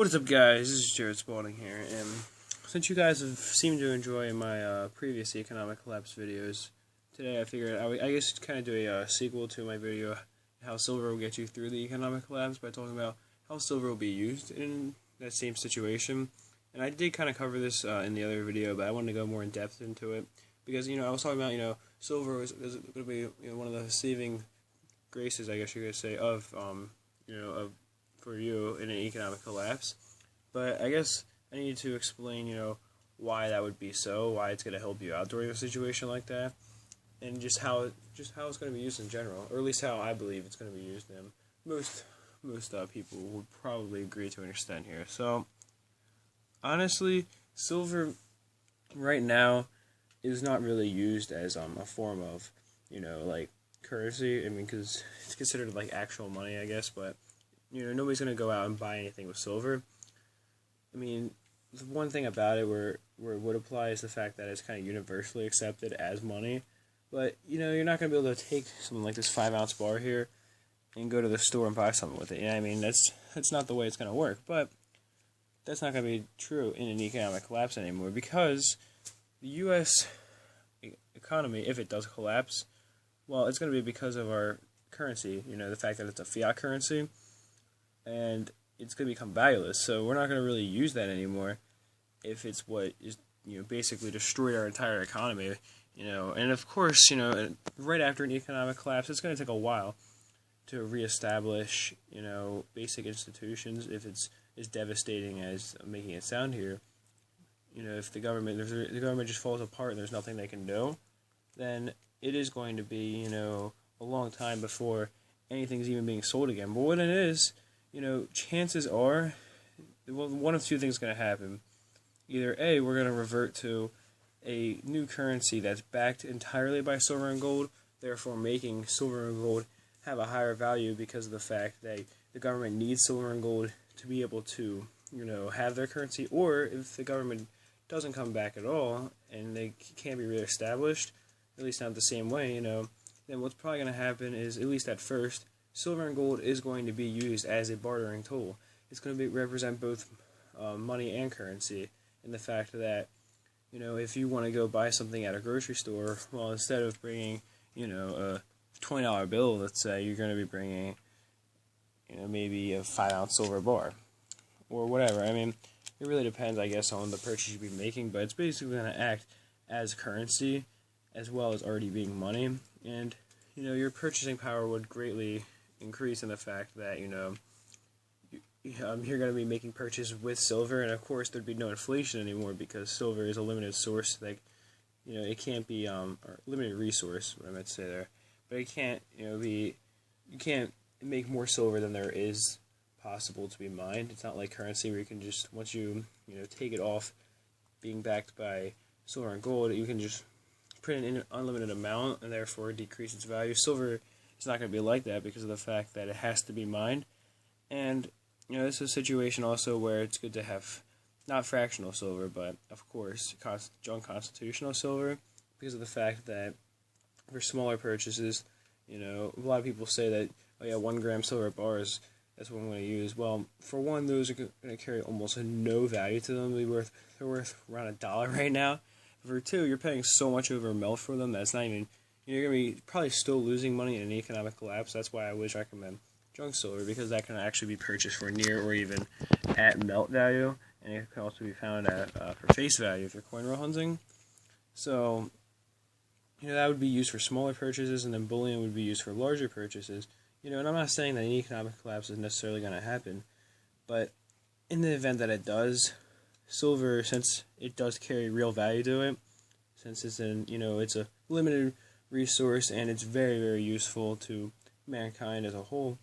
What is up, guys? This is Jared Spalding here, and since you guys have seemed to enjoy my previous economic collapse videos, today I figured I guess kind of do a sequel to my video, how silver will get you through the economic collapse, by talking about how silver will be used in that same situation. And I did kind of cover this in the other video, but I wanted to go more in depth into it, because, I was talking about, silver is going to be, one of the saving graces, I guess you could say, of, for you in an economic collapse. But I guess I need to explain, why that would be so, why it's going to help you out during a situation like that, and just how it's going to be used in general, or at least how I believe it's going to be used. And most people would probably agree to an extent here. So honestly, silver right now is not really used as a form of, like currency. I mean, because it's considered like actual money, I guess, but nobody's going to go out and buy anything with silver. I mean, the one thing about it where it would apply is the fact that it's kind of universally accepted as money. But, you're not going to be able to take something like this 5-ounce bar here and go to the store and buy something with it. I mean, that's not the way it's going to work. But that's not going to be true in an economic collapse anymore, because the U.S. economy, if it does collapse, well, it's going to be because of our currency, the fact that it's a fiat currency, and it's going to become valueless. So we're not going to really use that anymore if it's what is, basically destroyed our entire economy, And of course, right after an economic collapse, it's going to take a while to reestablish, basic institutions, if it's as devastating as I'm making it sound here. If the government just falls apart and there's nothing they can do, then it is going to be, a long time before anything's even being sold again. But when it is, chances are, one of two things is going to happen. Either A, we're going to revert to a new currency that's backed entirely by silver and gold, therefore making silver and gold have a higher value because of the fact that the government needs silver and gold to be able to, have their currency. Or if the government doesn't come back at all and they can't be reestablished, at least not the same way, then what's probably going to happen is, at least at first, silver and gold is going to be used as a bartering tool. It's going to represent both money and currency, in the fact that, if you want to go buy something at a grocery store, well, instead of bringing, a $20 bill, let's say, you're going to be bringing, maybe a 5-ounce silver bar, or whatever. I mean, it really depends, I guess, on the purchase you'll be making, but it's basically going to act as currency, as well as already being money, and, your purchasing power would greatly increase in the fact that, you're going to be making purchases with silver, and of course there'd be no inflation anymore, because silver is a limited source. Like, it can't be or limited resource, what I meant to say there, but it can't, you can't make more silver than there is possible to be mined. It's not like currency where you can just, once you take it off being backed by silver and gold, you can just print an unlimited amount and therefore decrease its value. Silver is not going to be like that because of the fact that it has to be mined. And this is a situation also where it's good to have not fractional silver, but of course junk constitutional silver, because of the fact that for smaller purchases, a lot of people say that, oh yeah, 1 gram silver bars, that's what I'm going to use. Well, for one, those are going to carry almost no value to them. They're worth around $1 right now. For two, you're paying so much over a mil for them that's not even, you're going to be probably still losing money in an economic collapse. That's why I always recommend junk silver, because that can actually be purchased for near or even at melt value, and it can also be found at for face value if you're coin roll hunting. So, that would be used for smaller purchases, and then bullion would be used for larger purchases. And I'm not saying that an economic collapse is necessarily going to happen, but in the event that it does, silver, since it does carry real value to it, since it's it's a limited resource and it's very, very useful to mankind as a whole,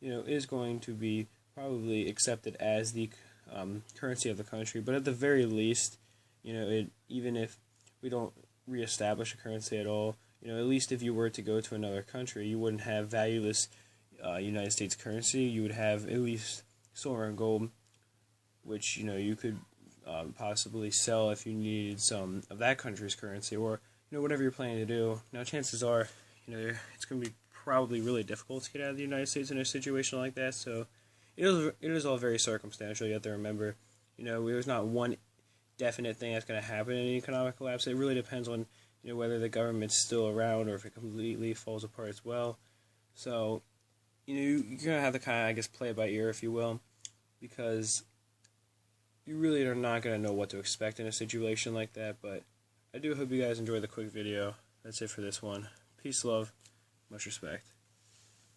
is going to be probably accepted as the currency of the country. But at the very least, even if we don't reestablish a currency at all, at least if you were to go to another country, you wouldn't have valueless United States currency. You would have at least silver and gold, which you could possibly sell if you needed some of that country's currency, or whatever you're planning to do. Now, chances are, it's going to be probably really difficult to get out of the United States in a situation like that. So, it is all very circumstantial. You have to remember, there's not one definite thing that's going to happen in an economic collapse. It really depends on whether the government's still around or if it completely falls apart as well. So you're going to have to kind of, I guess, play it by ear, if you will, because you really are not going to know what to expect in a situation like that. But I do hope you guys enjoyed the quick video. That's it for this one. Peace, love, much respect.